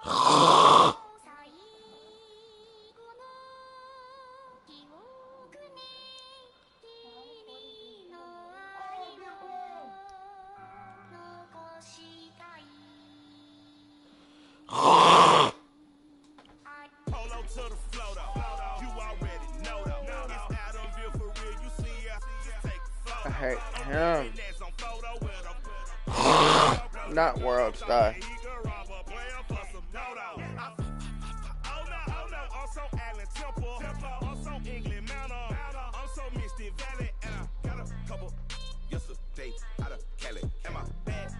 I hate him. Not World Star. Yesterday out of Cali, and my bag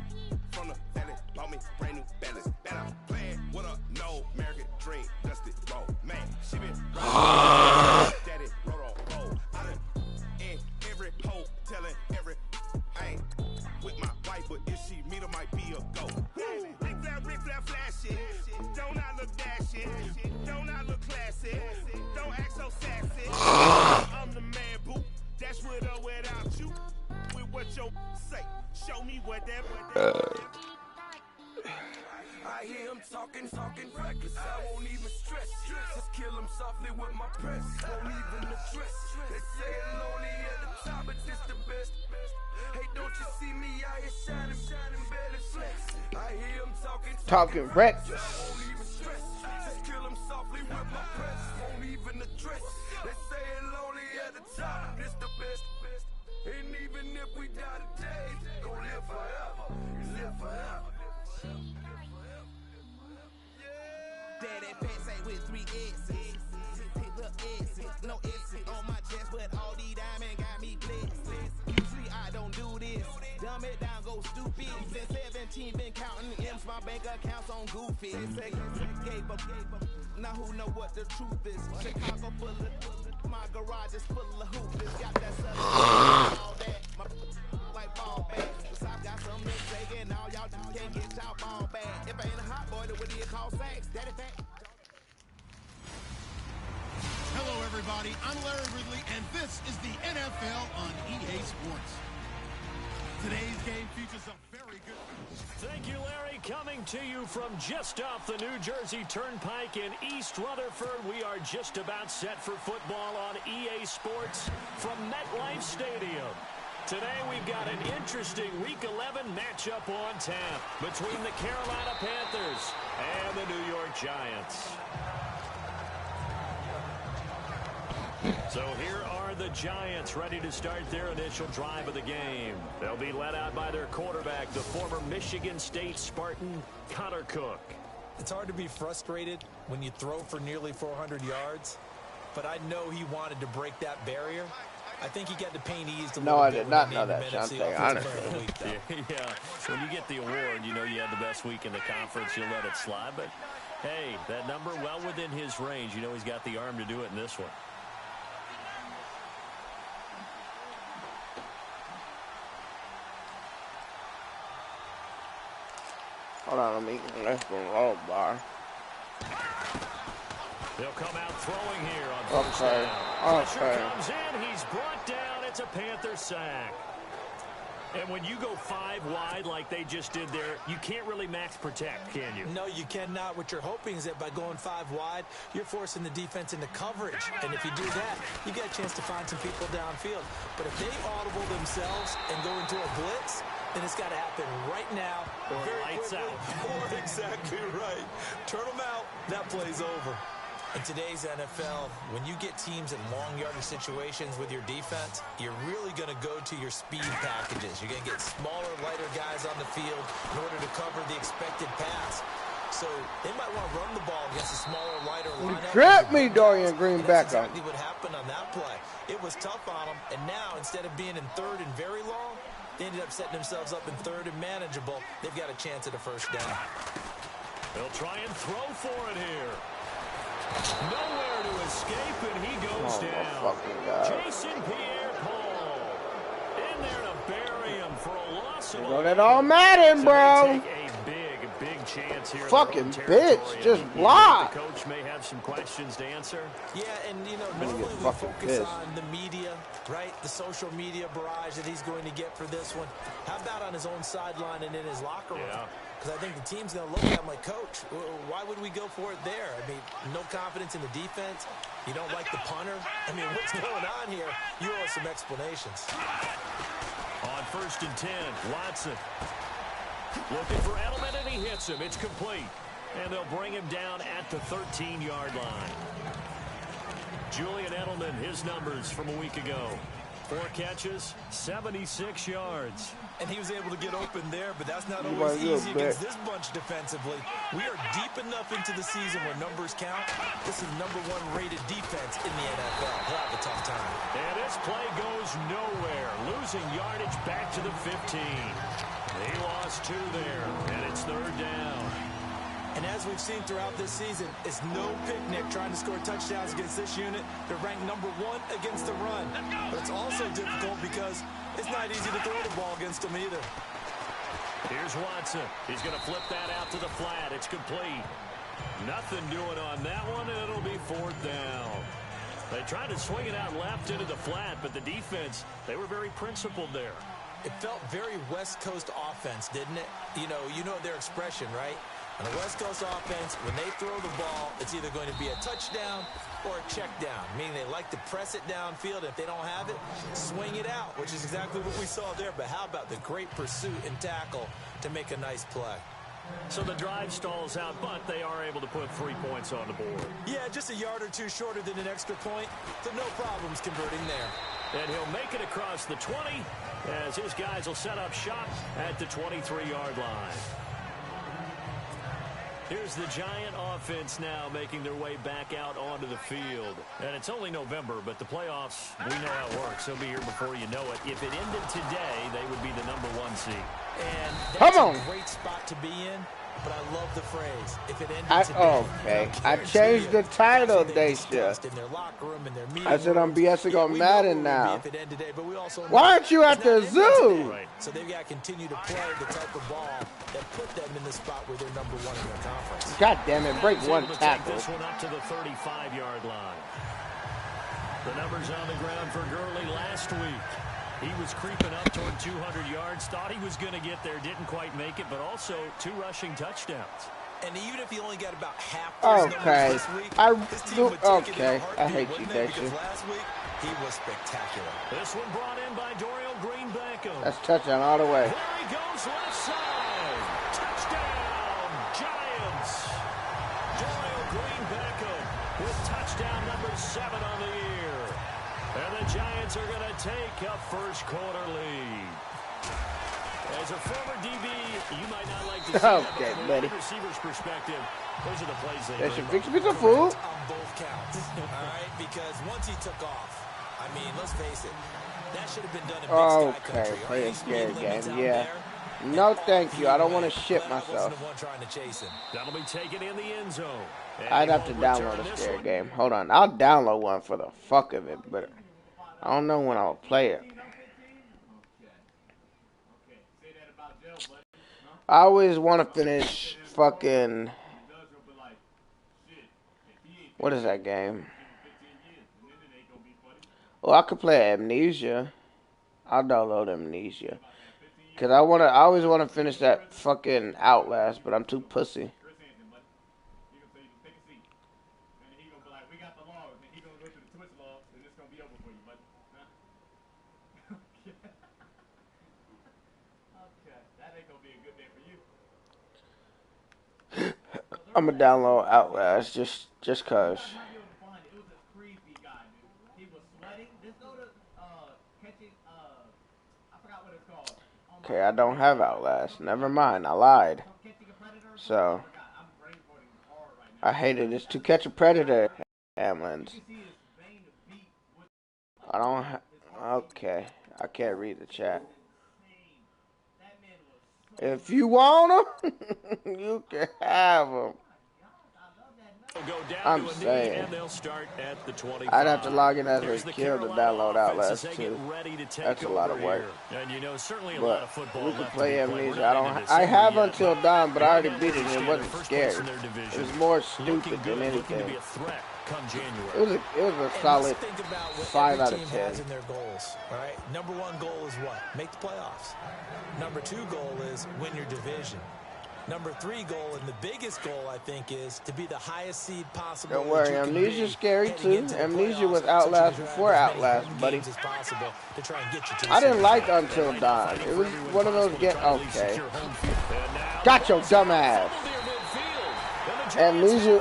from the valley bought me brand new balance. And I'm playing with a no American dream, dusty roll. Man, she been daddy roll on roll. I done in every hole, telling every I ain't with my wife, but if she meet her, might be a go. Rick flat flashy, don't I look dashy, don't I look classy, don't act so sassy. I'm the man, boo. That's with or without you. With what you say, show me what that. I hear him talking reckless. I won't even stress. Just kill him softly with my press. Won't even address. They say it lonely at the top, but this the best. Hey, don't you see me out here shining belly flex? I hear him talking reckless. Won't even stress. Just kill him softly with my press. Won't even address. They say it lonely at the top, this the best. And even if we die today, gon' live forever. Live forever. Daddy Pass with 3 S's. Look S's, no S's on my chest, but all these diamonds got me blessed. Usually I don't do this. Dumb it down, go stupid. Since 17, been counting M's, my bank accounts on Goofy. Say gave up. Now who know what the truth is? Chicago full of my garage is full of hoopers. Got that stuff all that. My like ball bag. I've got some niggas taking all y'all can't get y'all ball bag. If I ain't a hot boy, then what do you call sex? Daddy fat. Hello, everybody. I'm Larry Ridley, and this is the NFL on EA Sports. Today's game features a very good... Thank you, Larry. Coming to you from just off the New Jersey Turnpike in East Rutherford, we are just about set for football on EA Sports from MetLife Stadium. Today we've got an interesting Week 11 matchup on tap between the Carolina Panthers and the New York Giants. So here are the Giants ready to start their initial drive of the game. They'll be led out by their quarterback, the former Michigan State Spartan, Connor Cook. It's hard to be frustrated when you throw for nearly 400 yards, but I know he wanted to break that barrier. I think he got the pain eased a little bit. No, I did not know that, honestly. Yeah, when you get the award, you know you had the best week in the conference, you'll let it slide. But, hey, that number well within his range. You know he's got the arm to do it in this one. Hold on, I'm eating less than a roll bar. They'll come out throwing here on first down. Pressure comes in. He's brought down. It's a Panther sack. And when you go 5 wide like they just did there, you can't really max protect, can you? No, you cannot. What you're hoping is that by going 5 wide, you're forcing the defense into coverage. And if you do that, you get a chance to find some people downfield. But if they audible themselves and go into a blitz, then it's got to happen right now. Or lights out. Or exactly right. Turn them out. That play's over. In today's NFL, when you get teams in long yardage situations with your defense, you're really going to go to your speed packages. You're going to get smaller, lighter guys on the field in order to cover the expected pass. So they might want to run the ball against a smaller, lighter lineup. Trap me, Dorian Greenback. That's exactly what happened on that play. It was tough on them, and now instead of being in 3rd and very long, they ended up setting themselves up in 3rd and manageable. They've got a chance at a first down. They'll try and throw for it here. Nowhere to escape, and he goes down. Jason Pierre-Paul in there to bury him for a loss of Go that all Madden, bro. Take a big chance here. Fucking bitch, just block. The coach may have some questions to answer. Yeah, and you know, normally we focus on the media, right? The social media barrage that he's going to get for this one. How about on his own sideline and in his locker room? Yeah. Because I think the team's going to look at him like, Coach, why would we go for it there? I mean, no confidence in the defense. You don't like the punter. I mean, what's going on here? You owe us some explanations. On 1st and 10, Watson. Looking for Edelman, and he hits him. It's complete. And they'll bring him down at the 13-yard line. Julian Edelman, his numbers from a week ago. 4 catches, 76 yards. And he was able to get open there, but that's not always easy against this bunch defensively. We are deep enough into the season where numbers count. This is #1 rated defense in the NFL. They'll have a tough time. And this play goes nowhere. Losing yardage back to the 15. They lost 2 there, and it's 3rd down. And as we've seen throughout this season, it's no picnic trying to score touchdowns against this unit. They're ranked #1 against the run. But it's also difficult because it's not easy to throw the ball against them either. Here's Watson. He's going to flip that out to the flat. It's complete. Nothing doing on that one, and it'll be 4th down. They tried to swing it out left into the flat, but the defense, they were very principled there. It felt very West Coast offense, didn't it? You know their expression, right? On the West Coast offense, when they throw the ball, it's either going to be a touchdown or a check down, meaning they like to press it downfield. If they don't have it, swing it out, which is exactly what we saw there. But how about the great pursuit and tackle to make a nice play? So the drive stalls out, but they are able to put 3 points on the board. Yeah, just a yard or 2 shorter than an extra point, so no problems converting there. And he'll make it across the 20 as his guys will set up shop at the 23-yard line. Here's the Giant offense now making their way back out onto the field. And it's only November, but the playoffs, we know how it works. They'll be here before you know it. If it ended today, they would be the #1 seed. And that's a great spot to be in, but I love the phrase. If it ended today. Okay, I changed the title, Dacia. I said I'm BSing on Madden now. Why aren't you at the zoo? So they've got to continue to play the type of ball that put them in the spot where they're #1 in their conference. God damn it, break one tackle. This one up to the 35-yard line. The numbers on the ground for Gurley last week. He was creeping up toward 200 yards, thought he was going to get there, didn't quite make it, but also 2 rushing touchdowns. And even if he only got about half those numbers this week, his team would take it in a heartbeat, I hate you, wouldn't they? Dacia. Because last week, he was spectacular. This one brought in by Dorial Green-Beckham. That's touchdown all the way. There he goes left side. Touchdown, Giants. Dorial Green-Beckham with touchdown number 7 on the year. And the Giants are going to take a first-quarter lead. As a former DB, you might not like to see that, but from a receiver's perspective, those are the plays they should fix me some food. On both counts, all right? Because once he took off, I mean, let's face it, that should have been done in Big Sky Country. Play a scared game, yeah. No, thank you. I don't want to shit myself. That'll be taken in the end zone. I'd have to download a scared game. Hold on. I'll download one for the fuck of it, but I don't know when I'll play it. I always want to finish fucking... What is that game? Well, I could play Amnesia. I'll download Amnesia. Cause I always want to finish that fucking Outlast, but I'm too pussy. I'm gonna download Outlast just cause. Okay, I don't have Outlast. Never mind, I lied. So, I hated this. To Catch a Predator, Hamlins. I don't okay, I can't read the chat. If you want them, you can have them. Go down I'm to a knee, saying. and they'll start at the 25. I'd have to log in as Here's a the kill to Carolina download offense as Outlast they get 2. ready to take That's a lot over of work. here. And you know, certainly a But lot of football we could left play to be played. Amnesia. I have Until Dawn, but I already beat it and it wasn't scary. It was more stupid than anything. To be a threat come January. It was a solid 5 out of 10. Has in their goals, all right? Number 1 goal is what? Make the playoffs. Number 2 goal is win your division. Number 3 goal, and the biggest goal, I think, is to be the highest seed possible. Don't worry, Amnesia's scary too. Amnesia was Outlast before Outlast, buddy. I didn't like Until Dawn. It was one of those okay. Got your dumb ass. Amnesia,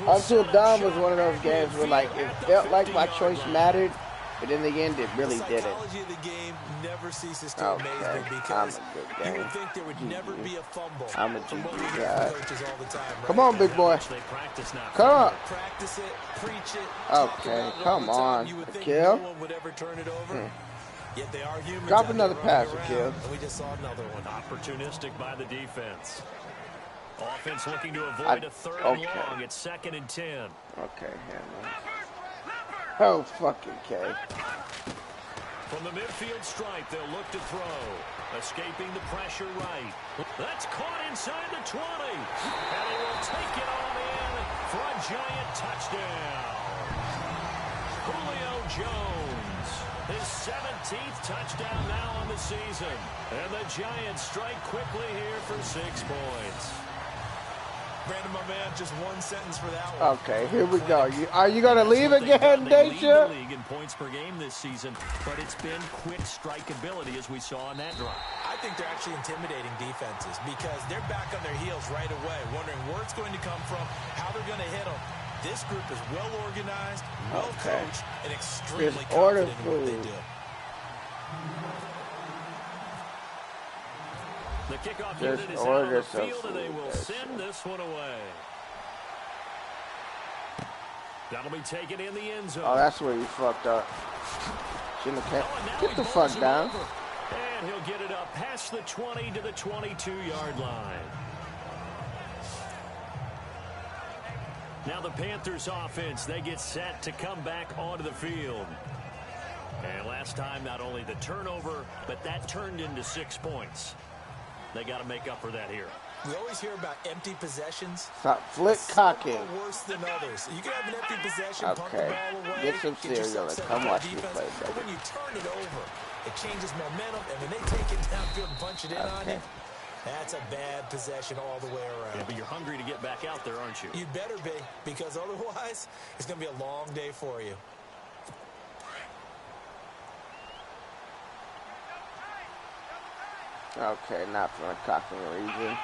Until Dawn was one of those games where, like, it felt like my choice mattered, but in the end, it really didn't. The game never ceases to amaze me because you would think there would never be a fumble. I'm a from what we GG hear guy. from coaches all the time, right? Come on, big boy. Come on. Practice it, preach it. Okay, come on. You would think Kill. no one would ever turn it over. Yet they are humans. Drop out another there pass, running Kill. around, and we just saw another one. Opportunistic by the defense. Offense looking to avoid a third and long. It's 2nd and 10. Okay, Hammer. Oh, fucking K. From the midfield stripe, they'll look to throw. Escaping the pressure right. That's caught inside the 20. And they will take it on in for a giant touchdown. Julio Jones, his 17th touchdown now on the season. And the Giants strike quickly here for 6 points. Brandon, my man, just one sentence for that one. Okay, here we go. Are you going to leave again, They lead Dacia? the league in points per game this season, but it's been quick strikeability as we saw on that drive. I think they're actually intimidating defenses because they're back on their heels right away, wondering where it's going to come from, how they're going to hit them. This group is well organized, well coached, and extremely confident in what they do. The kickoff unit is out on the field, and they will send this one away. That'll be taken in the end zone. Oh, that's where you fucked up. Shouldn't have Get the fuck down. And he'll get it up past the 20 to the 22-yard line. Now the Panthers offense, they get set to come back onto the field. And last time, not only the turnover, but that turned into 6 points. They got to make up for that here. We always hear about empty possessions. Stop flick cocking. Some are worse than others. You can have an empty possession, pump the ball away, Get some cereal and come watch me play, but when you turn it over, it changes momentum, and when they take it downfield and punch it in on you, that's a bad possession all the way around. Yeah, but you're hungry to get back out there, aren't you? You better be, because otherwise, it's going to be a long day for you. Okay, not from the cocking region.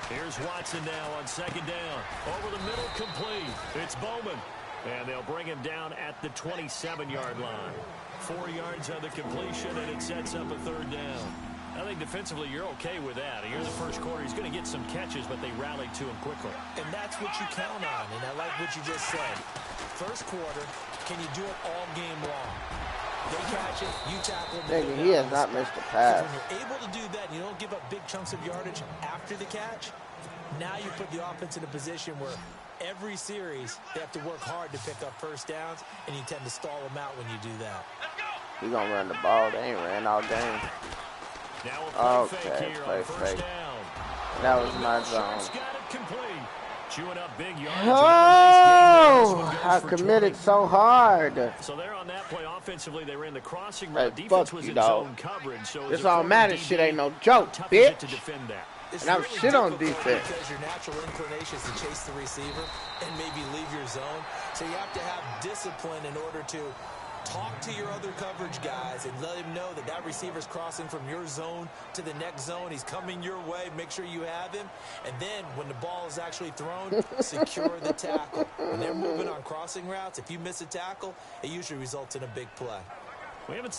Here's Watson now on 2nd down. Over the middle, complete. It's Bowman. And they'll bring him down at the 27-yard line. 4 yards on the completion, and it sets up a 3rd down. I think defensively you're okay with that. Here in the first quarter, he's going to get some catches, but they rallied to him quickly. And that's what you count on, and I like what you just said. First quarter, can you do it all game long? They catch it, you tackle them. He has not missed a pass. When you're able to do that, and you don't give up big chunks of yardage after the catch, now you put the offense in a position where every series they have to work hard to pick up first downs, and you tend to stall them out when you do that. He's going to run the ball. They ain't ran all game. Now okay, play fake. That was my zone. Chewing up big yards. Oh, I committed so hard. So they're on that play offensively. They ran the crossing route. Hey, defense fuck was you, in dog. zone coverage. So This all Madden shit ain't no joke, bitch. To defend that. And I'm shit on defense. Because your natural inclination is to chase the receiver and maybe leave your zone. So you have to have discipline in order to talk to your other coverage guys and let him know that that receiver's crossing from your zone to the next zone. He's coming your way. Make sure you have him. And then when the ball is actually thrown, secure the tackle. When they're moving on crossing routes, if you miss a tackle, it usually results in a big play.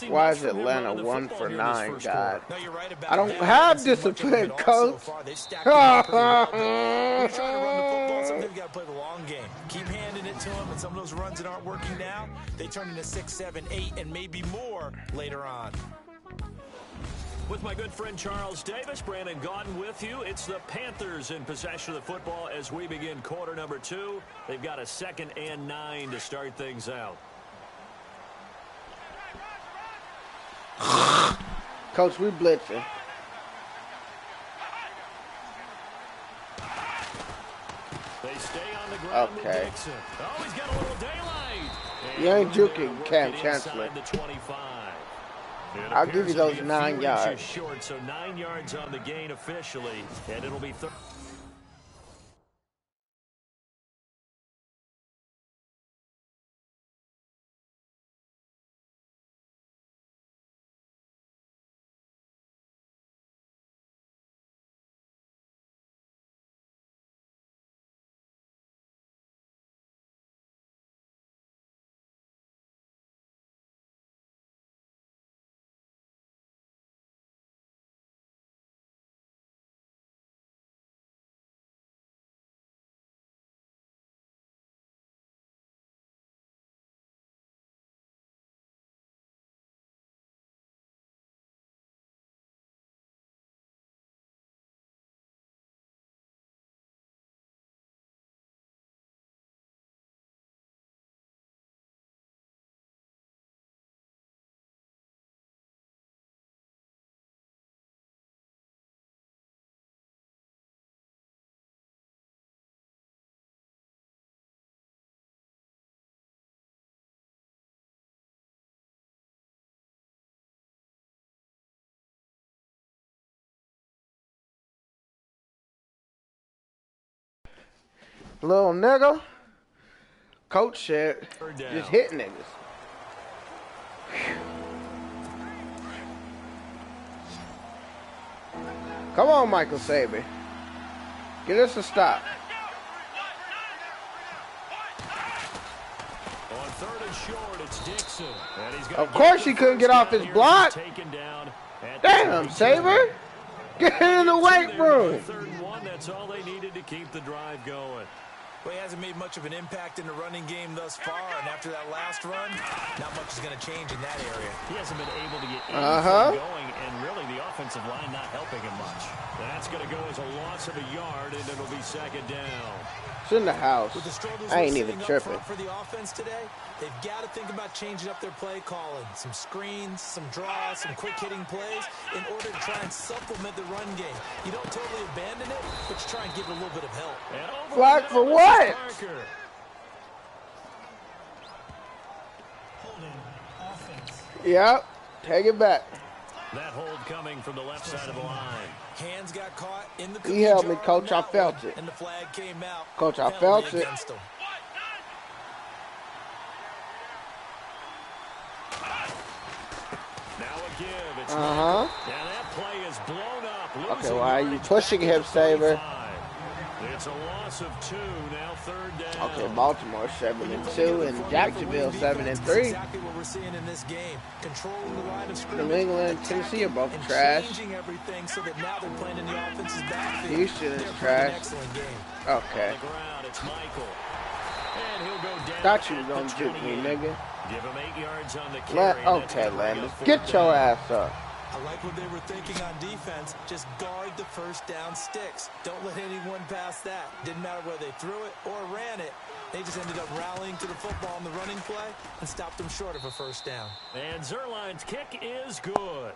Why is Atlanta 1 for 9, God? No, you're right about I don't have discipline, coach. They've stacked it up pretty well. When you're trying to run the football, sometimes you got to play the long game. Keep handing it to them, and some of those runs that aren't working now, they turn into 6, 7, 8, and maybe more later on. With my good friend Charles Davis, Brandon Gaudin with you. It's the Panthers in possession of the football as we begin quarter number 2. They've got a 2nd and 9 to start things out. Coach, we blitzing. They stay on the ground. Okay. Dixon. Oh, he's got a little daylight. You ain't juking, can't cancel it. The 25. I'll give you those 9 yards. Short, so 9 yards on the gain officially, and it'll be third. Little nigga. Coach said, just hit niggas. Come on, Michael Saban. Get us a stop. On 3rd and short, it's Dixon. And he's got Of course he couldn't get off his block. Damn, Saban. Get in the weight room. 3rd and 1, that's all they needed to keep the drive going. Well, he hasn't made much of an impact in the running game thus far, and after that last run, not much is going to change in that area. He hasn't been able to get anything going, and really the offensive line not helping him much. That's going to go as a loss of a yard, and it'll be 2nd down. It's in the house. With the struggles I ain't we're even seeing up tripping. front for the offense today, they've got to think about changing up their play calling. Some screens, some draws, some quick-hitting plays in order to try and supplement the run game. You don't totally abandon it, but you try and give it a little bit of help. Flag for what? Yep. Take it back. That hold coming from the left side of the line. Hands got caught in the He held me, Coach. I felt it. And the flag came out. Coach, I felt it. Now a give. It's Uh-huh. Yeah, that play is blown up. Okay, why are you pushing him, Saber? It's a loss of 2. Now 3rd down. Okay, Baltimore 7-2 and Jacksonville 7-3. Exactly what we're seeing in this game. Controlling the line of scrimmage. New England and Tennessee are both trash. Changing everything so that now they're playing in the offense's backfield. Houston is They're playing trash. an excellent game. Okay. On the ground, it's Michael. And he'll go down. Thought you was at gonna the juke me, 28. nigga. Give him 8 yards on the carry. Okay, Landis. Get your ass up. I like what they were thinking on defense. Just guard the first down sticks. Don't let anyone pass that. Didn't matter whether they threw it or ran it. They just ended up rallying to the football on the running play and stopped them short of a first down. And Zerline's kick is good.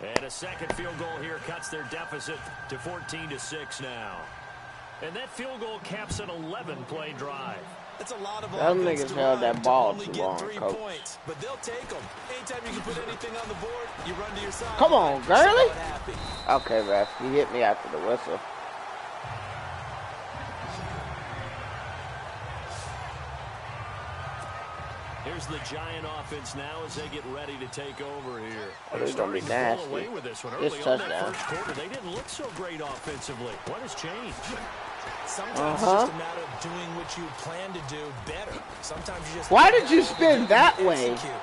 And a 2nd field goal here cuts their deficit to 14-6 now. And that field goal caps an 11-play drive. That's a lot of Them niggas held that ball too long, Coach. Points, but they'll take them. Anytime you can put anything on the board, you run to your side. Come on, Gurley. Okay, ref. You hit me after the whistle. Here's the Giant offense now as they get ready to take over here. Oh, this is going to be nasty. This This touchdown. first quarter, they didn't look so great offensively. What has changed? Sometimes it's just a matter of doing what you plan to do better. Sometimes you just... Why did you spin that way? Execute.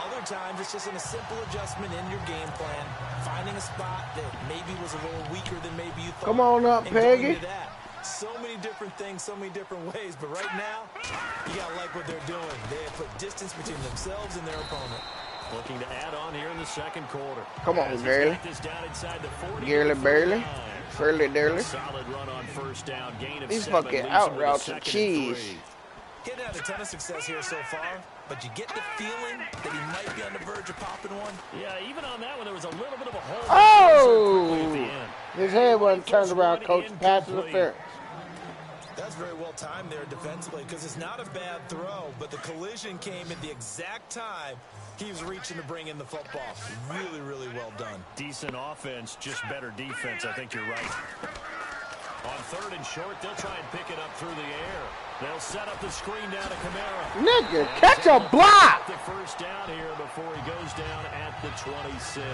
Other times it's just in a simple adjustment in your game plan, finding a spot that maybe was a little weaker than maybe you thought. Come on up, and going Peggy. to that. So many different things, so many different ways, but right now, you gotta like what they're doing. They have put distance between themselves and their opponent. Looking to add on here in the second quarter. Come on, Gurley. Gurley, barely. Fairly, barely. Solid run on first down. Gain of These 7, fucking leaves out him with a routes and 2nd and cheese. 3. He hasn't had a ton of success here so far, but you get the feeling that he might be on the verge of popping one. Yeah, even on that one, there was a little bit of a hole. Oh! His head wasn't turned around, coach. Pass interference. That's very well timed there defensively because it's not a bad throw, but the collision came at the exact time he was reaching to bring in the football. Really, really well done. Decent offense, just better defense. I think you're right. On 3rd and short, they'll try and pick it up through the air. They'll set up the screen down to Kamara. Nigga, catch a block! The first down here before he goes down at the 26.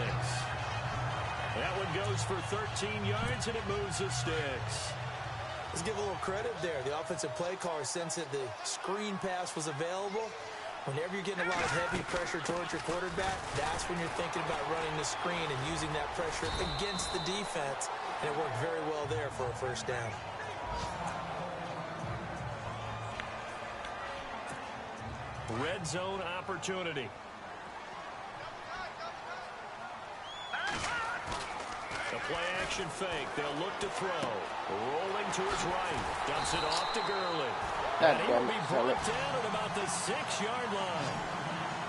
That one goes for 13 yards, and it moves the sticks. Let's give a little credit there. The offensive play caller sensed that the screen pass was available. Whenever you're getting a lot of heavy pressure towards your quarterback, that's when you're thinking about running the screen and using that pressure against the defense. And it worked very well there for a first down. Red zone opportunity. The play action fake. They'll look to throw. Rolling to his right. Dumps it off to Gurley. And he will be brought down at about the 6-yard line.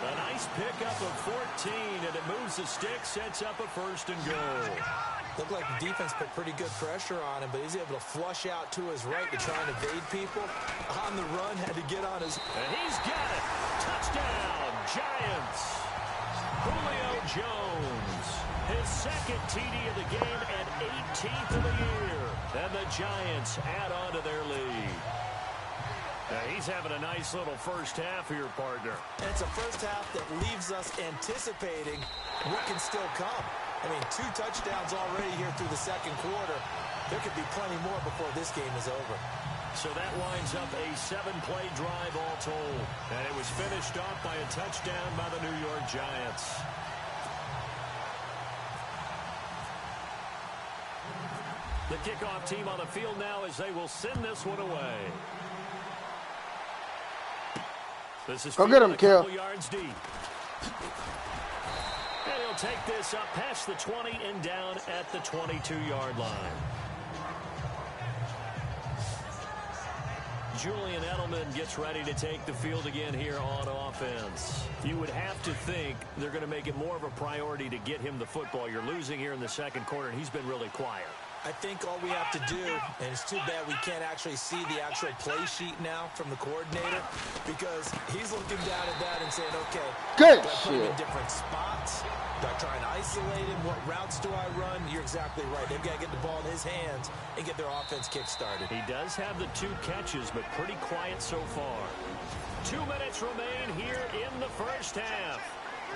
A nice pickup of 14, and it moves the stick, sets up a 1st and goal. Looked like the defense put pretty good pressure on him, but he's able to flush out to his right to try and evade people. On the run, had to get on his... And he's got it. Touchdown, Giants. Julio Jones. His 2nd TD of the game and 18th of the year. And the Giants add on to their lead. Now he's having a nice little first half here, partner. And it's a first half that leaves us anticipating what can still come. I mean, 2 touchdowns already here through the 2nd quarter. There could be plenty more before this game is over. So that winds up a 7-play drive all told. And it was finished off by a touchdown by the New York Giants. The kickoff team on the field now as they will send this one away. This is go get him, Kill. Yards deep. And he'll take this up past the 20 and down at the 22-yard line. Julian Edelman gets ready to take the field again here on offense. You would have to think they're going to make it more of a priority to get him the football. You're losing here in the 2nd quarter, and he's been really quiet. I think all we have to do, and it's too bad we can't actually see the actual play sheet now from the coordinator, because he's looking down at that and saying, okay, good do I put shit. him in different spots? Do I try and isolate him? What routes do I run? You're exactly right. They've got to get the ball in his hands and get their offense kick-started. He does have the 2 catches, but pretty quiet so far. 2 minutes remain here in the first half.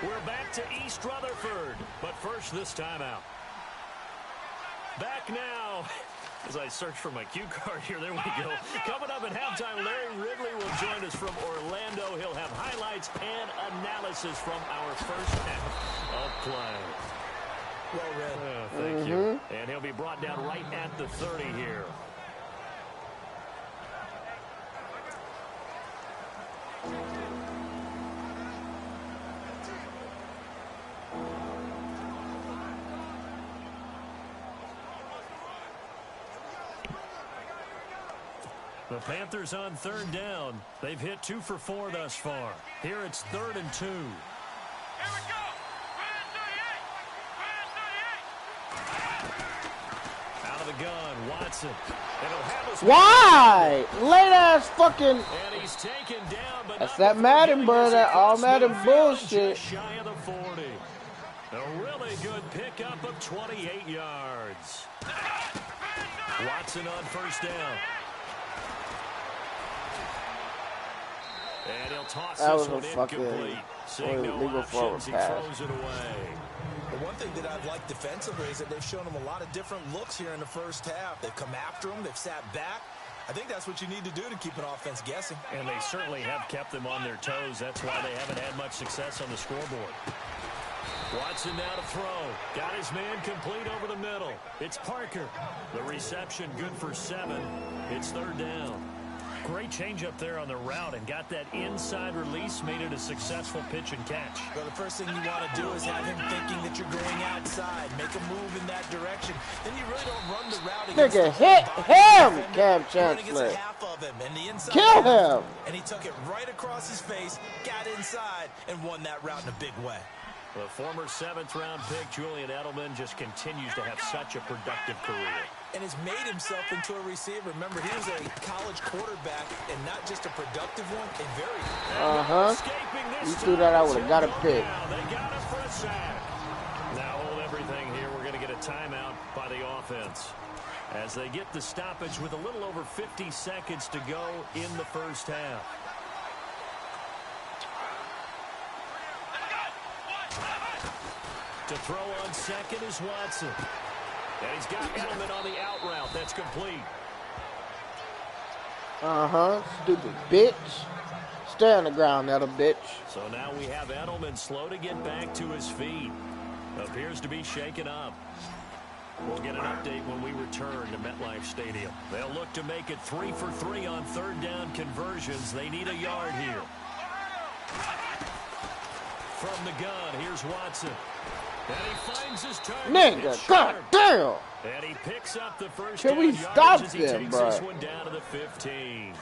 We're back to East Rutherford, but first this timeout. Back now, as I search for my cue card here, there we go. Coming up at halftime, Larry Ridley will join us from Orlando. He'll have highlights and analysis from our first half of play. Well read. Thank you. And he'll be brought down right at the 30 here. The Panthers on 3rd down. They've hit 2 for 4 thus far. Here it's 3rd and 2. Here we go. Out of the gun, Watson. Why? Late ass fucking. And he's taken down, but that's that Madden, bro. That all Madden bullshit. Just shy of the 40. A really good pickup of 28 yards. Watson on 1st down. And he'll toss that this was one a fucking legal forward he pass. throws it away. The one thing that I've liked defensively is that they've shown him a lot of different looks here in the first half. They've come after him. They've sat back. I think that's what you need to do to keep an offense guessing. And they certainly have kept them on their toes. That's why they haven't had much success on the scoreboard. Watson now to throw. Got his man complete over the middle. It's Parker. The reception good for 7. It's 3rd down. Great change up there on the route and got that inside release, made it a successful pitch and catch. Well, the first thing you want to do is have him thinking that you're going outside, make a move in that direction. Then you really don't run the route against Nigga, hit him, Cam Chancellor. Half of him, and the inside Kill him. And he took it right across his face, got inside, and won that route in a big way. The former 7th-round pick, Julian Edelman, just continues to have such a productive career. And has made himself into a receiver. Remember, he was a college quarterback, and not just a productive one, a very... You threw that, I would have got a pick. They got him for a sack. Now hold everything here. We're going to get a timeout by the offense as they get the stoppage with a little over 50 seconds to go in the first half. To throw on second is Watson. And he's got Edelman on the out route. That's complete. Stupid bitch. Stay on the ground, little bitch. So now we have Edelman slow to get back to his feet. Appears to be shaken up. We'll get an update when we return to MetLife Stadium. They'll look to make it 3 for 3 on third down conversions. They need a yard here. From the gun, here's Watson. And he finds his target. Nigga, goddamn. And he picks up the first Can down we yards stop as he them, takes bro? this one down to the 15.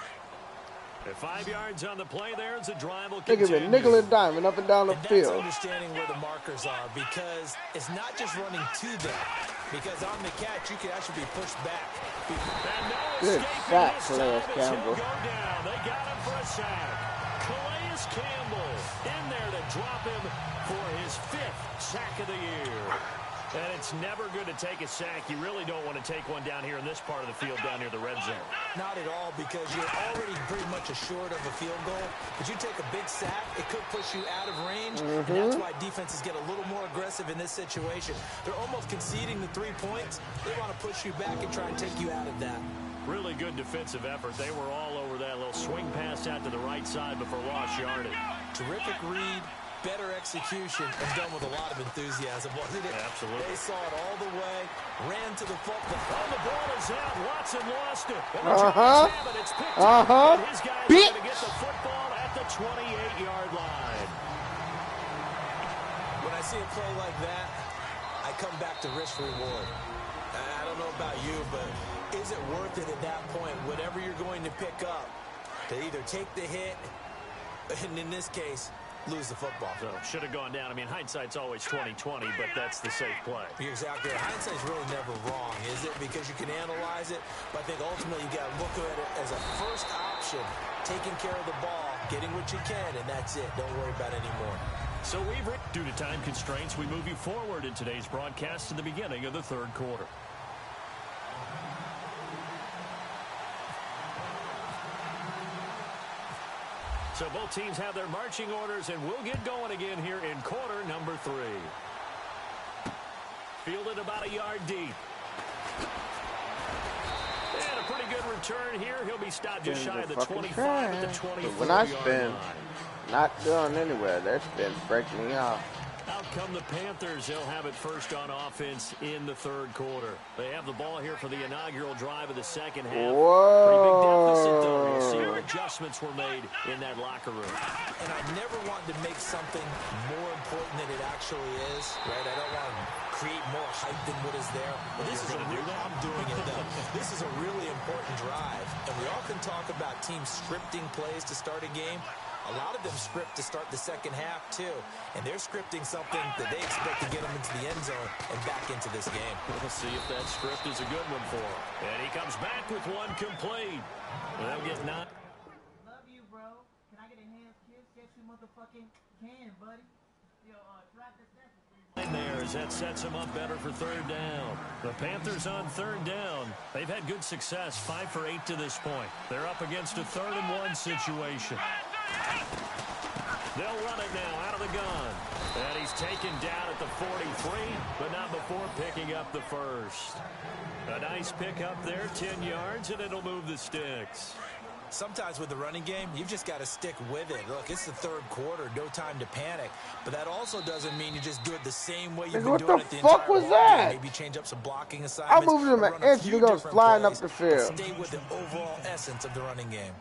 At 5 yards on the play there as the drive will Nigga continue. been nickel and diming up and down the And that's field. understanding where the markers are, because it's not just running to them. Because on the catch, you can actually be pushed back. And no Good escaping sack, this Calais time as he'll Campbell. go down. They got him for a sack. Calais Campbell in there to drop him for his 5th sack of the year. And it's never good to take a sack. You really don't want to take one down here in this part of the field, down near the red zone. Not at all, because you're already pretty much assured of a field goal. But you take a big sack, it could push you out of range. And that's why defenses get a little more aggressive in this situation. They're almost conceding the 3 points. They want to push you back and try and take you out of that. Really good defensive effort. They were all over that little swing pass out to the right side before lost yardage. Terrific read, better execution, and done with a lot of enthusiasm, wasn't it? Absolutely. They saw it all the way, ran to the football. Oh, the ball is out. Watson lost it. And it's picked Uh-huh. up. And his guys are Bitch. going to get the football at the 28-yard line. When I see a play like that, I come back to risk reward. I don't know about you, but is it worth it at that point, whatever you're going to pick up, to either take the hit, and in this case, lose the football? So should have gone down. I mean, hindsight's always 20/20, but that's the safe play. You're exactly right. Hindsight's really never wrong, is it? Because you can analyze it, but I think ultimately you got to look at it as a first option, taking care of the ball, getting what you can, and that's it. Don't worry about it anymore. So due to time constraints, we move you forward in today's broadcast to the beginning of the third quarter. So both teams have their marching orders, and we'll get going again here in quarter number 3. Fielded about a yard deep. And a pretty good return here. He'll be stopped just shy of the 25 at the 24-yard When I line. spin, not going anywhere. That spin breaking me off. Out come the Panthers. They'll have it first on offense in the third quarter. They have the ball here for the inaugural drive of the second half. Whoa. Pretty big deficit, though. We'll see where adjustments were made in that locker room. And I never want to make something more important than it actually is, right? I don't want to create more hype than what is there. But this is a real, I'm doing it, though. This is a really important drive. And we often talk about teams scripting plays to start a game. A lot of them script to start the second half, too. And they're scripting something that they expect to get them into the end zone and back into this game. We'll see if that script is a good one for him. And he comes back with one complete. They'll get 9. Love you, bro. Can I get a hand kiss? Yes, you motherfucking can, buddy. Yo, drop this In there as that sets him up better for third down. The Panthers on third down. They've had good success, 5 for 8 to this point. They're up against a 3rd and 1 situation. They'll run it now out of the gun. And he's taken down at the 43, but not before picking up the first. A nice pickup there, 10 yards, and it'll move the sticks. Sometimes with the running game, you've just got to stick with it. Look, it's the third quarter, no time to panic. But that also doesn't mean you just do it the same way you've been What doing the it the fuck entire was ball that? game. Maybe change up some blocking I assignments. moved him or an run a inch, few he goes different flying up plays, the but field. stay with the overall essence of the running game.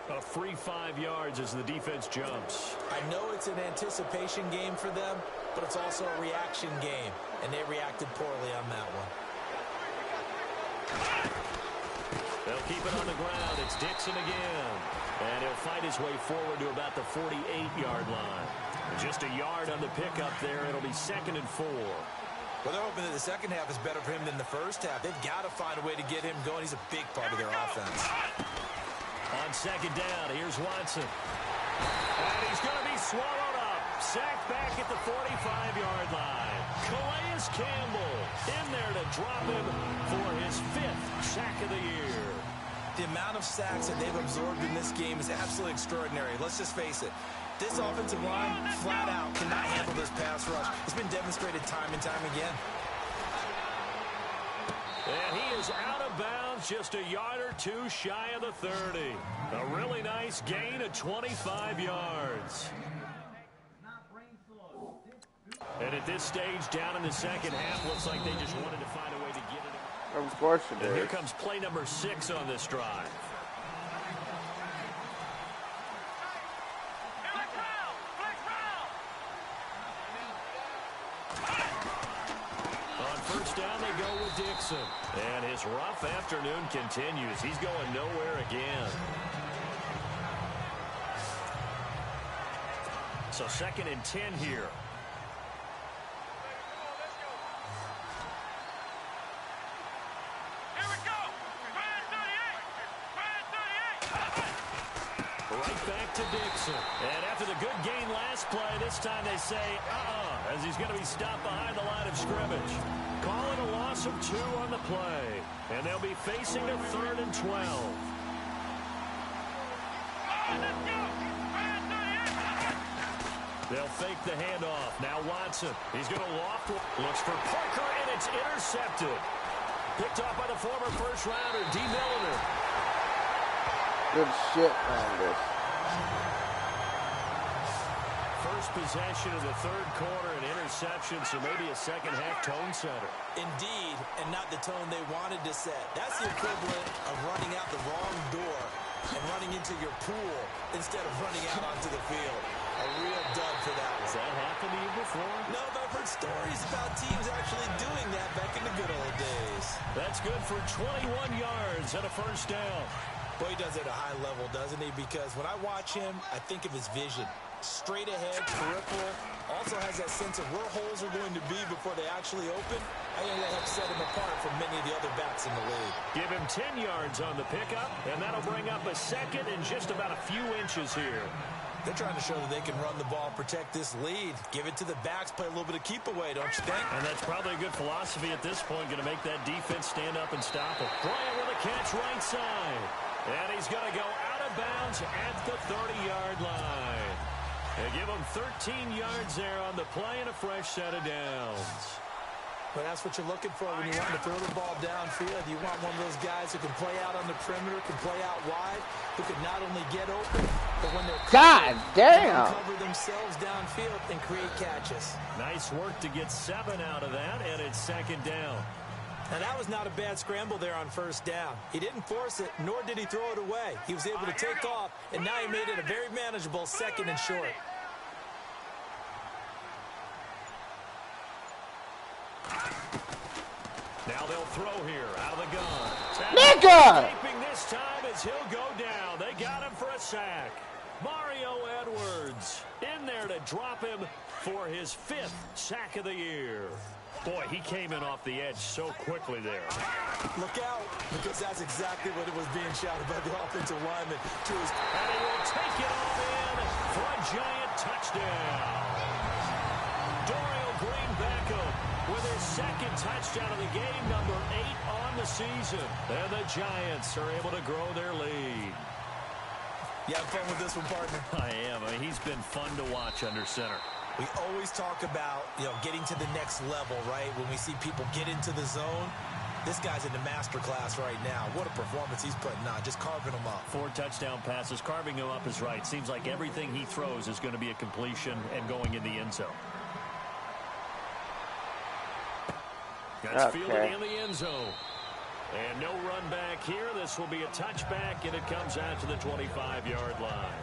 A free 5 yards as the defense jumps. I know it's an anticipation game for them, but it's also a reaction game, and they reacted poorly on that one. They'll keep it on the ground. It's Dixon again. And he'll fight his way forward to about the 48-yard line. Just a yard on the pickup there. It'll be 2nd and 4. Well, they're hoping that the second half is better for him than the first half. They've got to find a way to get him going. He's a big part of their offense. On 2nd down, here's Watson. And he's going to be swallowed up. Sacked back at the 45-yard line. Calais Campbell in there to drop him for his 5th sack of the year. The amount of sacks that they've absorbed in this game is absolutely extraordinary. Let's just face it. This offensive line, flat out, cannot handle this pass rush. It's been demonstrated time and time again. And he is out of bounds, just a yard or two shy of the 30. A really nice gain of 25 yards. And at this stage, down in the second half, looks like they just wanted to find a way to get it. Of course it is. And here comes play number 6 on this drive. On first down, they go with Dixon. And his rough afternoon continues. He's going nowhere again. So 2nd and 10 here. Right back to Dixon. And after the good gain last play, this time they say, as he's going to be stopped behind the line of scrimmage. Call it a loss of 2 on the play. And they'll be facing a 3rd and 12. They'll fake the handoff. Now Watson. He's going to loft. Looks for Parker, and it's intercepted. Picked off by the former first-rounder, D. Milliner. Good shit on this. First possession of the 3rd quarter, an interception, so maybe a second-half tone setter. Indeed, and not the tone they wanted to set. That's the equivalent of running out the wrong door and running into your pool instead of running out onto the field. A real dud for that one. Has that happened to you before? No, but I've heard stories about teams actually doing that back in the good old days. That's good for 21 yards and a first down. Boy, he does it at a high level, doesn't he? Because when I watch him, I think of his vision. Straight ahead, peripheral. Also has that sense of where holes are going to be before they actually open. I think that helps set him apart from many of the other backs in the league. Give him 10 yards on the pickup, and that'll bring up a 2nd and just about a few inches here. They're trying to show that they can run the ball, protect this lead. Give it to the backs, play a little bit of keep away, don't you think? And that's probably a good philosophy at this point, going to make that defense stand up and stop it. Bryant with a catch right side. And he's going to go out of bounds at the 30-yard line. They give him 13 yards there on the play and a fresh set of downs. But that's what you're looking for when you want to throw the ball downfield. You want one of those guys who can play out on the perimeter, can play out wide, who can not only get open, but when they're God damn, cover themselves downfield and create catches. Nice work to get 7 out of that, and it's 2nd down. Now, that was not a bad scramble there on first down. He didn't force it, nor did he throw it away. He was able to take off, and now he made it a very manageable 2nd and short. Now they'll throw here out of the gun. Nigga! Escaping this time as he'll go down. They got him for a sack. Mario Edwards in there to drop him for his 5th sack of the year. Boy, he came in off the edge so quickly there. Look out, because that's exactly what it was being shouted by the offensive lineman. And he will take it off in for a giant touchdown. Dorial Green Beckham with his 2nd touchdown of the game, number 8 on the season. And the Giants are able to grow their lead. You have fun with this one, partner? I am. I mean, he's been fun to watch under center. We always talk about, getting to the next level, right? When we see people get into the zone, this guy's in the master class right now. What a performance he's putting on, just carving them up. 4 touchdown passes, carving him up is right. Seems like everything he throws is going to be a completion and going in the end zone. That's fielded in the end zone. And no run back here. This will be a touchback, and it comes out to the 25-yard line.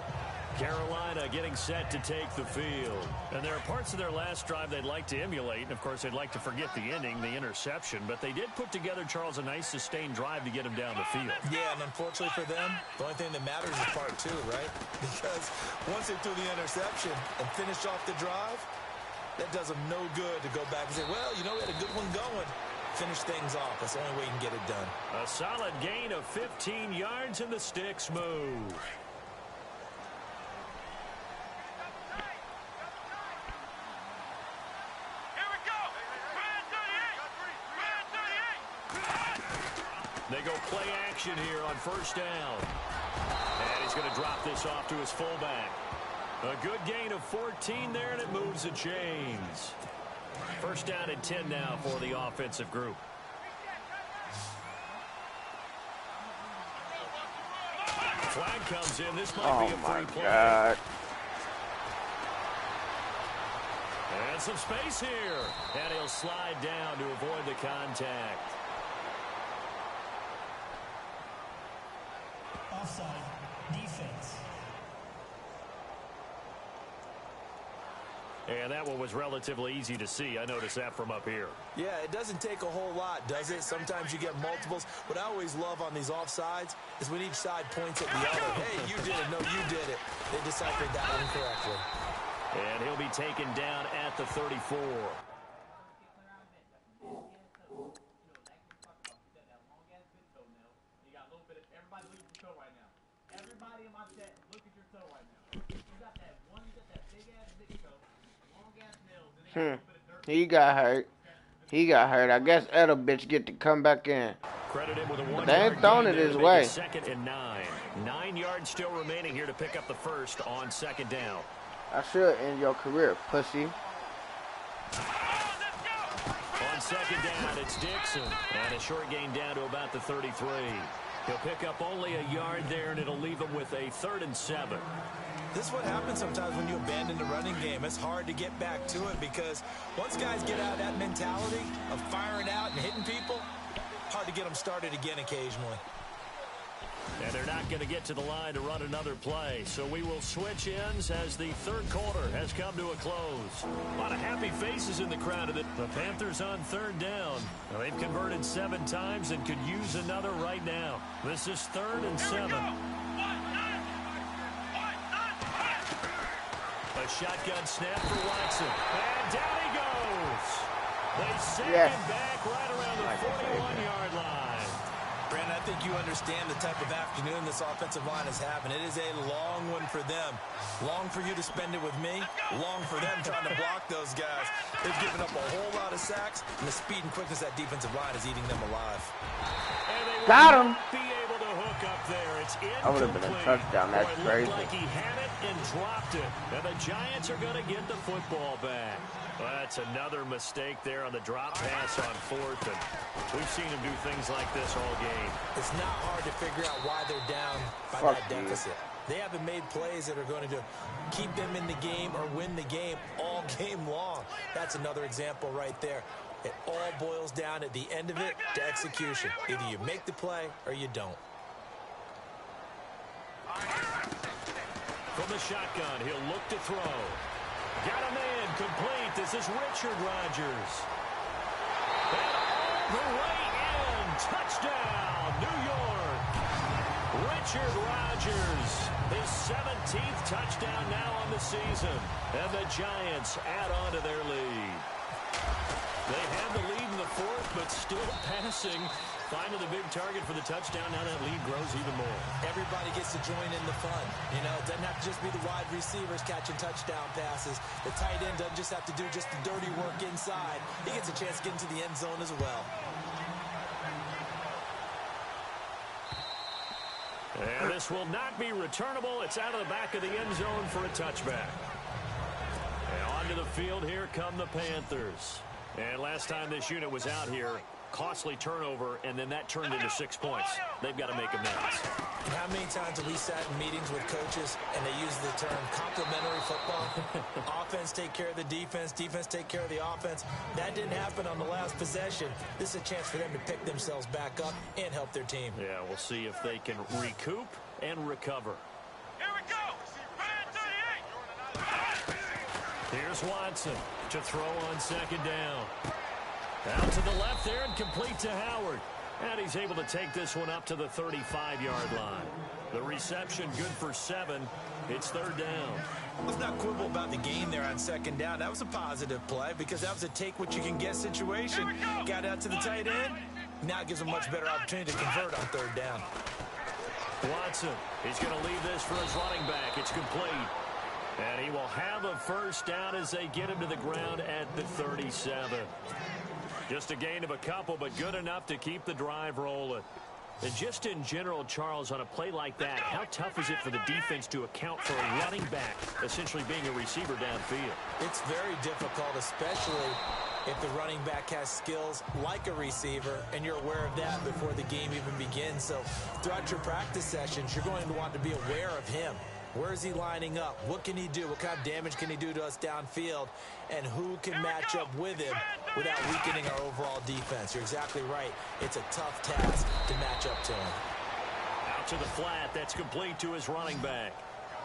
Carolina getting set to take the field. And there are parts of their last drive they'd like to emulate. And, of course, they'd like to forget the ending, the interception. But they did put together, Charles, a nice sustained drive to get them down the field. Yeah, and unfortunately for them, the only thing that matters is part two, right? Because once they threw the interception and finished off the drive, that does them no good to go back and say, well, you know, we had a good one going. Finish things off. That's the only way you can get it done. A solid gain of 15 yards, and the sticks move. They go play action here on first down. And he's going to drop this off to his fullback. A good gain of 14 there, and it moves the chains. First down and 10 now for the offensive group. Flag comes in. This might be a free play. God. And some space here. And he'll slide down to avoid the contact. Offside, defense. And that one was relatively easy to see. I noticed that from up here. Yeah, it doesn't take a whole lot, does it? Sometimes you get multiples. What I always love on these offsides is when each side points at the other. Hey, you did it. No, you did it. They deciphered that incorrectly. And he'll be taken down at the 34. Everybody in my chat, look at your toe right now. You got that one, you got that big ass big toe, long ass nails, and they got a little bit of dirt. He got hurt. He got hurt. I guess Ed'll bitch get to come back in. Credit him with a But they ain't throwing it his way. Second and 9. 9 yards still remaining here to pick up the first on second down. I should end your career, pussy. On second down, it's Dixon. And a short gain down to about the 33. He'll pick up only a yard there, and it'll leave him with a 3rd and 7. This is what happens sometimes when you abandon the running game. It's hard to get back to it because once guys get out of that mentality of firing out and hitting people, hard to get them started again occasionally. And they're not going to get to the line to run another play. So we will switch ends as the third quarter has come to a close. A lot of happy faces in the crowd of it. The Panthers on third down. Well, they've converted 7 times and could use another right now. This is 3rd and 7. A shotgun snap for Watson. And down he goes. They send him back right around the 41-yard line. Brandon, I think you understand the type of afternoon this offensive line is having. It is a long one for them. Long for you to spend it with me. Long for them trying to block those guys. They've given up a whole lot of sacks, and the speed and quickness of that defensive line is eating them alive. And they Got him. Be able to hook up there. It's incomplete. That would have been a touchdown. That's Boy, crazy. Looked like he had it and dropped it. And the Giants are going to get the football back. Well, that's another mistake there on the drop pass on 4th. And we've seen him do things like this all game. It's not hard to figure out why they're down by Fuck that you. deficit. They haven't made plays that are going to keep them in the game or win the game all game long. That's another example right there. It all boils down at the end of it to execution. Either you make the play or you don't. From the shotgun, he'll look to throw. Got a man complete. This is Richard Rodgers. And all the way in. Touchdown, New York. Richard Rodgers, his 17th touchdown now on the season. And the Giants add on to their lead. They had the lead in the 4th, but still passing. Finding the big target for the touchdown. Now that lead grows even more. Everybody gets to join in the fun. You know, it doesn't have to just be the wide receivers catching touchdown passes. The tight end doesn't just have to do just the dirty work inside. He gets a chance to get into the end zone as well. And this will not be returnable. It's out of the back of the end zone for a touchback. And onto the field here come the Panthers. And last time this unit was out here, Costly turnover, and then that turned into 6 points. They've got to make amends. And how many times have we sat in meetings with coaches and they use the term complementary football? Offense take care of the defense, defense take care of the offense. That didn't happen on the last possession. This is a chance for them to pick themselves back up and help their team. Yeah, we'll see if they can recoup and recover. Here we go. Red 38. Here's Watson to throw on second down. Out to the left there and complete to Howard. And he's able to take this one up to the 35-yard line. The reception good for 7. It's third down. Let's not quibble about the gain there on second down. That was a positive play because that was a take-what-you-can-get situation. Got out to the tight end. Now gives a much better opportunity to convert on third down. Watson, he's going to leave this for his running back. It's complete. And he will have a first down as they get him to the ground at the 37. Just a gain of a couple, but good enough to keep the drive rolling. And just in general, Charles, on a play like that, how tough is it for the defense to account for a running back essentially being a receiver downfield? It's very difficult, especially if the running back has skills like a receiver, and you're aware of that before the game even begins. So throughout your practice sessions, you're going to want to be aware of him. Where is he lining up? What can he do? What kind of damage can he do to us downfield? And who can match up with him without weakening our overall defense? You're exactly right. It's a tough task to match up to him. Out to the flat. That's complete to his running back.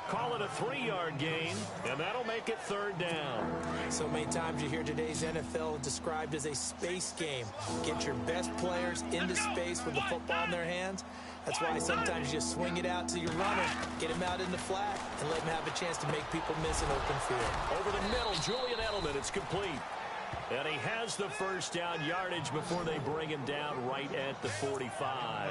Call it a 3-yard gain, and that'll make it third down. So many times you hear today's NFL described as a space game. Get your best players into space with the football in their hands. That's why sometimes you just swing it out to your runner, get him out in the flat, and let him have a chance to make people miss an open field. Over the middle, Julian Edelman, it's complete. And he has the first down yardage before they bring him down right at the 45.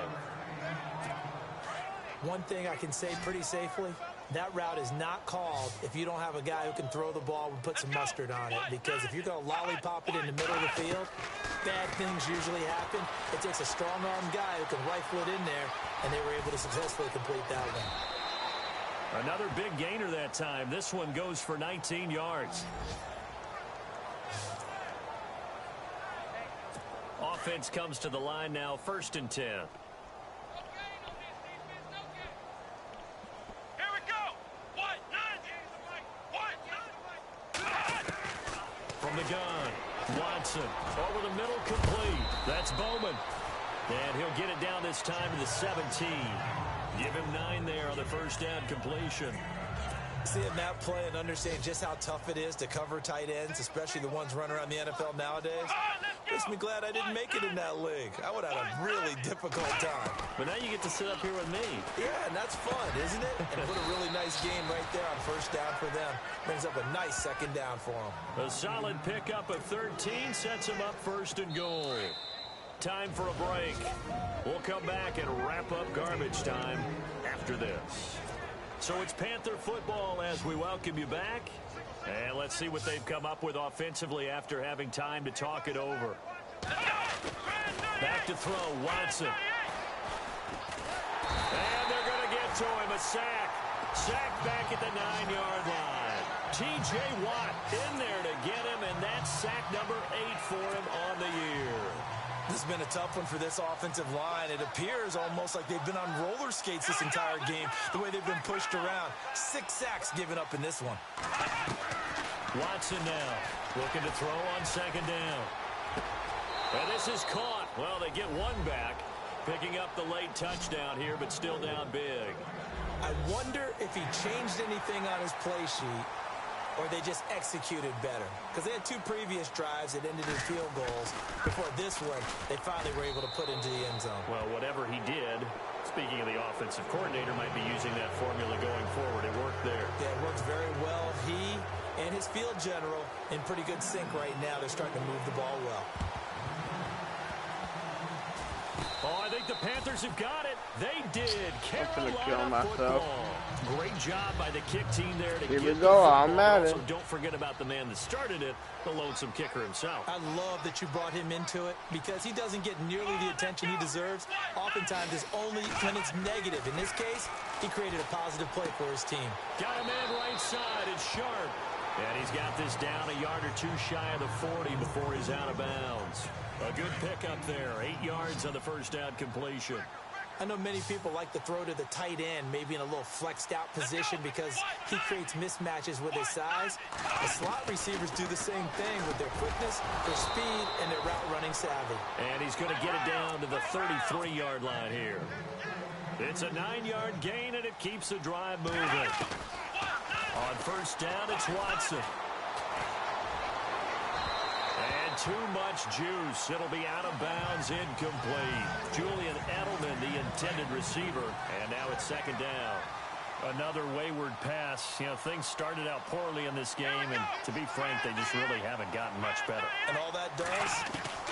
One thing I can say pretty safely, that route is not called if you don't have a guy who can throw the ball and put some mustard on it. Because if you're going to lollipop it in the middle of the field, bad things usually happen. It takes a strong-armed guy who can rifle it in there, and they were able to successfully complete that one. Another big gainer that time. This one goes for 19 yards. Offense comes to the line now, 1st and 10. From the gun, Watson over the middle, complete. That's Bowman. And he'll get it down this time to the 17. Give him 9 there on the first down completion. Seeing that play and understand just how tough it is to cover tight ends, especially the ones running around the NFL nowadays, makes me glad I didn't make it in that league. I would have had a really difficult time. But now you get to sit up here with me. Yeah, and that's fun, isn't it? And put a really nice game right there on first down for them. Brings up a nice second down for them. A solid pickup of 13 sets them up 1st and goal. Time for a break. We'll come back and wrap up garbage time after this. So it's Panther football as we welcome you back. And let's see what they've come up with offensively after having time to talk it over. Back to throw, Watson. And they're going to get to him, a sack. Sack back at the 9-yard line. T.J. Watt in there to get him, and that's sack number 8 for him on the year. This has been a tough one for this offensive line. It appears almost like they've been on roller skates this entire game, the way they've been pushed around. 6 sacks given up in this one. Watson now looking to throw on second down. And this is caught. Well, they get one back, picking up the late touchdown here, but still down big. I wonder if he changed anything on his play sheet, or they just executed better. Because they had 2 previous drives that ended in field goals. Before this one, they finally were able to put into the end zone. Well, whatever he did, speaking of the offensive coordinator, might be using that formula going forward. It worked there. Yeah, it works very well. He and his field general in pretty good sync right now. They're starting to move the ball well. Oh, I think the Panthers have got it. They did. Carolina kill myself. football. Great job by the kick team there to Here get we go. I'm Madden. Madden. Also, don't forget about the man that started it, the lonesome kicker himself. I love that you brought him into it because he doesn't get nearly the attention he deserves. Oftentimes, it's only when it's negative. In this case, he created a positive play for his team. Got a man right side. It's Sharp. And he's got this down a yard or two shy of the 40 before he's out of bounds. A good pickup there. 8 yards on the first down completion. I know many people like to throw to the tight end, maybe in a little flexed out position because he creates mismatches with his size. The slot receivers do the same thing with their quickness, their speed, and their route running savvy. And he's going to get it down to the 33-yard line here. It's a 9-yard gain, and it keeps the drive moving. On first down, it's Watson. And too much juice. It'll be out of bounds, incomplete. Julian Edelman, the intended receiver. And now it's second down. Another wayward pass. You know, things started out poorly in this game, and to be frank, they just really haven't gotten much better. And all that does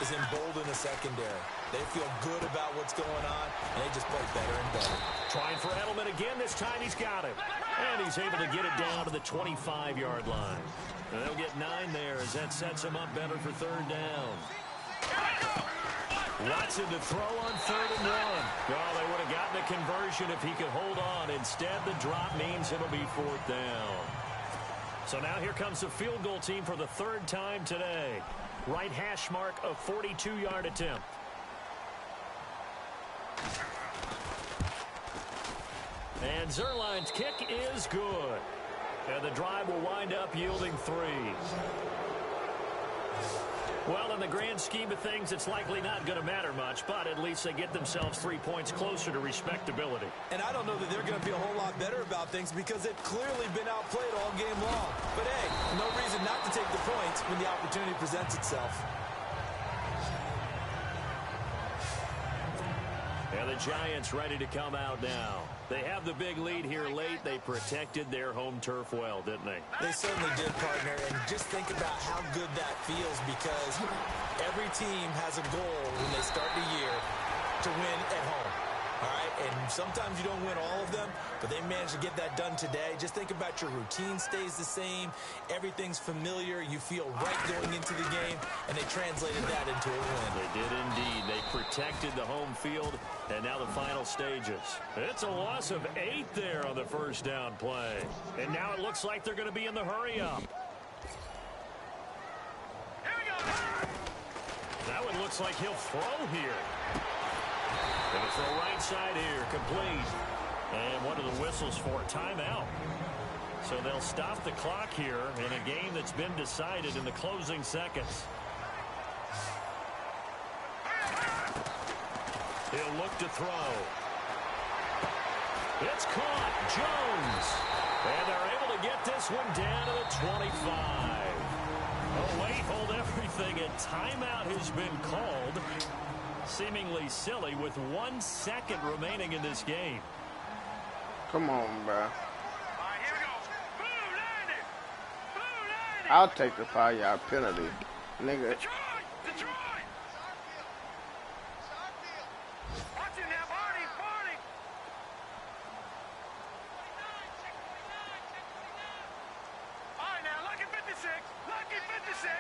is embolden the secondary. They feel good about what's going on, and they just play better and better. Trying for Edelman again. This time he's got it. And he's able to get it down to the 25-yard line. And they'll get 9 there as that sets him up better for third down. Watson to throw on 3rd and 1. Well, they would have gotten a conversion if he could hold on. Instead, the drop means it'll be 4th down. So now here comes the field goal team for the 3rd time today. Right hash mark, a 42-yard attempt. And Zerline's kick is good. And the drive will wind up yielding 3. Well, in the grand scheme of things, it's likely not going to matter much, but at least they get themselves 3 points closer to respectability. And I don't know that they're going to feel a whole lot better about things because they've clearly been outplayed all game long. But, hey, no reason not to take the points when the opportunity presents itself. And the Giants ready to come out now. They have the big lead here late. They protected their home turf well, didn't they? They certainly did, partner. And just think about how good that feels because every team has a goal when they start the year to win at home. All right? And sometimes you don't win all of them, but they managed to get that done today. Just think about your routine stays the same. Everything's familiar. You feel right going into the game, and they translated that into a win. They did indeed. They protected the home field, and now the final stages. It's a loss of 8 there on the first down play. And now it looks like they're going to be in the hurry-up. That one looks like he'll throw here. Going to throw right side here, complete. And what are the whistles for? Timeout. So they'll stop the clock here in a game that's been decided in the closing seconds. He'll look to throw. It's caught. Jones. And they're able to get this one down to the 25. Oh, wait, hold everything. A timeout has been called. Seemingly silly with 1 second remaining in this game. Come on, bro. All right, here we go. Blue 90. Blue 90. I'll take the 5-yard penalty. Nigga. Detroit! Watch it now, Barney! Barney! All right, now, lucky 56. Lucky 56.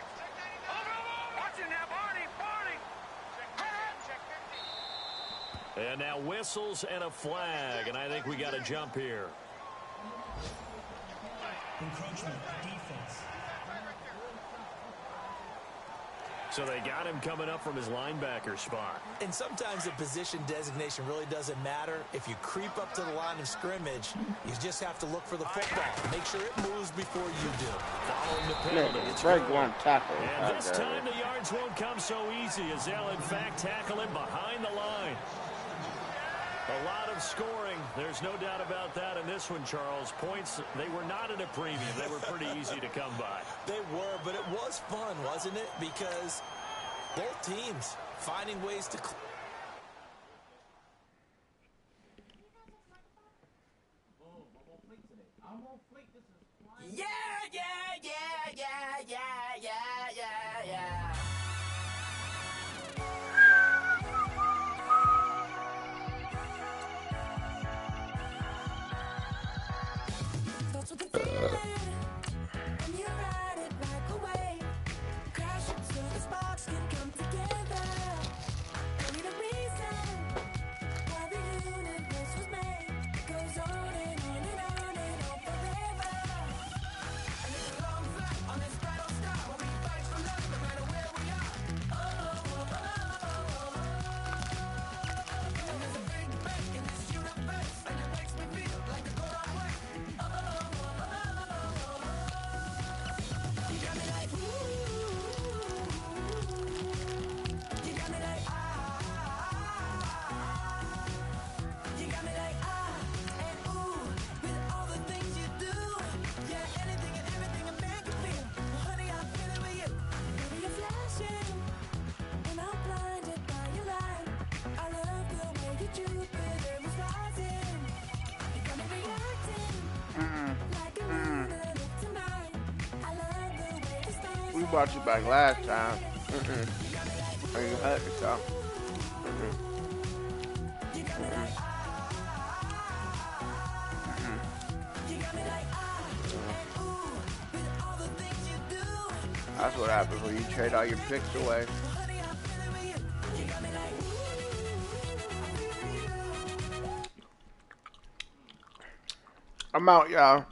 Over. Watch it now, Barney! Barney! And now whistles and a flag, and I think we got a jump here. Encroachment, defense. So they got him coming up from his linebacker spot. And sometimes the position designation really doesn't matter. If you creep up to the line of scrimmage, you just have to look for the football. Make sure it moves before you do. Following the penalty, it's Greg won't tackle. and this time the yards won't come so easy as they'll in fact tackle him behind the line. A lot of scoring. There's no doubt about that in this one, Charles. Points, they were not at a premium. They were pretty easy to come by. They were, but it was fun, wasn't it? Because both teams finding ways to... Yeah, yeah, yeah, yeah, yeah, yeah, yeah, yeah. That's what the feeling, and you ride it like a wave. Crash until the sparks can come together. Don't need a reason why the universe was made. Goes on and on and on and on forever. And it's a long we brought you back last time. And you hurt yourself. That's what happens when you trade all your picks away. I'm out, y'all.